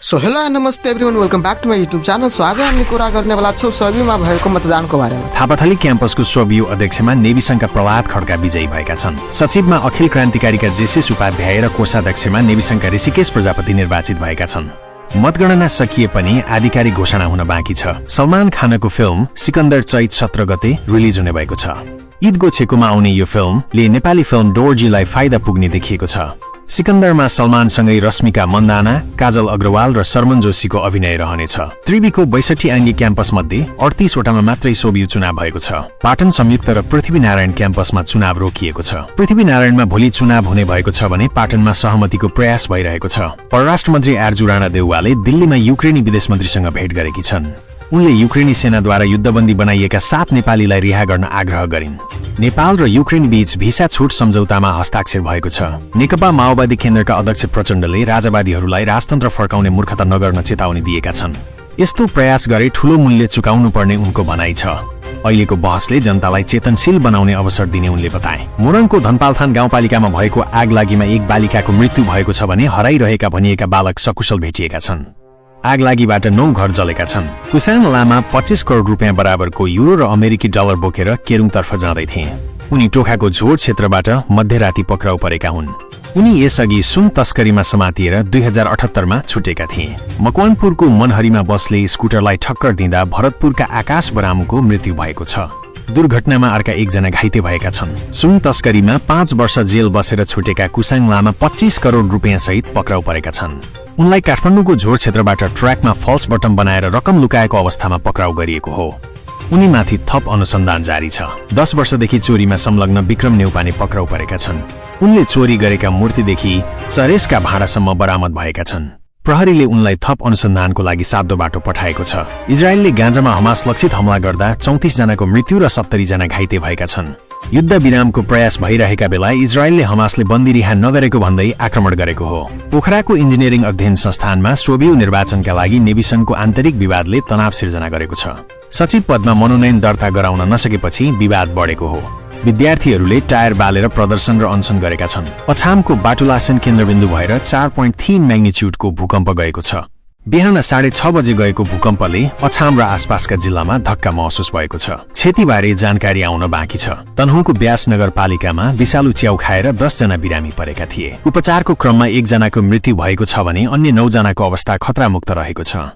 So hello नमस्ते everyone welcome back to my YouTube channel. So आज हामी कुरा गर्नेवाला छौँ सबियुमा भएको मतदानको बारेमा। थापाथली क्याम्पसको सबियु अध्यक्षमा नेवी संघका प्रहलाद खड्का विजयी भएका छन्। सचिवमा अखिल क्रान्तिकारीका जेसेस उपाध्याय र कोषाध्यक्षमा नेवी संघका ऋषिकेश प्रजापति निर्वाचित भएका छन्। मतगणना सकिए पनि आधिकारिक घोषणा हुन बाँकी छ। सलमान खानको फिल्म सिकन्दर चैत 17 गते रिलिज हुने भएको छ। ईदको छेकोमा आउने यो फिल्मले नेपाली फिल्म डोर्जीलाई फाइदा पुग्ने देखिएको छ। सिकन्दरमा सलमानसँगै रश्मिका मन्दाना, काजल अग्रवाल र शर्मन जोशीको अभिनय रहनेछ। त्रिवीको 62 आङ्गी क्याम्पस मध्ये 38 वटामा मात्रै सोबियु चुनाव भएको छ। पाटन संयुक्त र पृथ्वीनारायण क्याम्पसमा चुनाव रोकिएको छ। पृथ्वीनारायणमा भोलि चुनाव हुने भएको छ भने पाटनमा सहमतिको प्रयास भइरहेको छ। परराष्ट्र मन्त्री आर्जु राणा देउवाले दिल्लीमा युक्रेनी विदेश मन्त्रीसँग भेट गरेकी छन्। उनले युक्रेनी सेनाद्वारा युद्धबन्दी बनाइएका 7 नेपालीलाई रिहा गर्न आग्रह गरिन्। नेपाल र युक्रेन बीच भिसा छुट सम्झौतामा हस्ताक्षर भएको छ। नेकपा माओवादी केन्द्रका अध्यक्ष प्रचण्डले राजावादीहरूलाई राजतन्त्र फर्काउने मूर्खता नगर्न चेतावनी दिएका छन्। यस्तो प्रयास गरे ठूलो मूल्य चुकाउनु पर्ने उनको भनाइ छ। अहिलेको बहसले जनतालाई चेतनशील बनाउने अवसर दिने उनले बताए। मोरङको धनपालथान गाउँपालिकामा भएको आगलागीमा एक बालिकाको मृत्यु भएको छ भने हराइरहेका भनिएका बालक सकुशल भेटिएका छन्। आगलागीबाट 9 घर जलेका छन्। कुसाङ लामा 25 करोड रुपियाँ बराबरको युरो र अमेरिकी डलर बोकेर केरुङतर्फ जाँदै थिए। उनी टोखाको झोड क्षेत्रबाट मध्यराती पक्राउ परेका हुन्। उनी यसअघि सुन तस्करीमा समातिएर 2078 मा छुटेका थिए। मकवानपुरको मनहरीमा बसले स्कुटरलाई ठक्कर दिँदा भरतपुरका आकाश बरामुको मृत्यु भएको छ। दुर्घटनामा अर्का एकजना घाइते भएका छन्। सुन तस्करीमा 5 वर्ष जेल बसेर छुटेका कुसाङ लामा 25 करोड रुपियाँ सहित पक्राउ परेका छन्। उनलाई काठमाडौँको झोड क्षेत्रबाट ट्र्याकमा फल्स बटम बनाएर रकम लुकाएको अवस्थामा पक्राउ गरिएको हो। उनीमाथि थप अनुसन्धान जारी छ। 10 वर्षदेखि चोरीमा संलग्न विक्रम नेउपाने पक्राउ परेका छन्। उनले चोरी गरेका मूर्तिदेखि चरेसका भाँडासम्म बरामद भएका छन्। प्रहरीले उनलाई थप अनुसन्धानको लागि सातो बाटो पठाएको छ। इजरायलले गाजामा हमास लक्षित हमला गर्दा 34 जनाको मृत्यु र 70 जना घाइते भएका छन्। युद्ध विरामको प्रयास भइरहेका बेला इजरायलले हमासले बन्दी रिहा नगरेको भन्दै आक्रमण गरेको हो। पोखराको इन्जिनियरिङ अध्ययन संस्थानमा सोबियु निर्वाचनका लागि नेवी संघको आन्तरिक विवादले तनाव सिर्जना गरेको छ। सचिव पदमा मनोनयन दर्ता गराउन नसकेपछि विवाद बढेको हो। विद्यार्थीहरूले टायर बालेर प्रदर्शन र अनसन गरेका छन्। अछामको बाटुलासेन केन्द्रबिन्दु भएर 4.3 म्याग्निच्युडको भूकम्प गएको छ। बिहान 6:30 बजे गएको भूकम्पले अछाम र आसपासका जिल्लामा धक्का महसुस भएको छ। क्षतिबारे जानकारी आउन बाँकी छ। तनहुँको ब्यास नगरपालिकामा विषालु च्याउ खाएर 10 जना बिरामी परेका थिए। उपचारको क्रममा 1 जनाको मृत्यु भएको छ भने अन्य 9 जनाको अवस्था खतरामुक्त रहेको छ।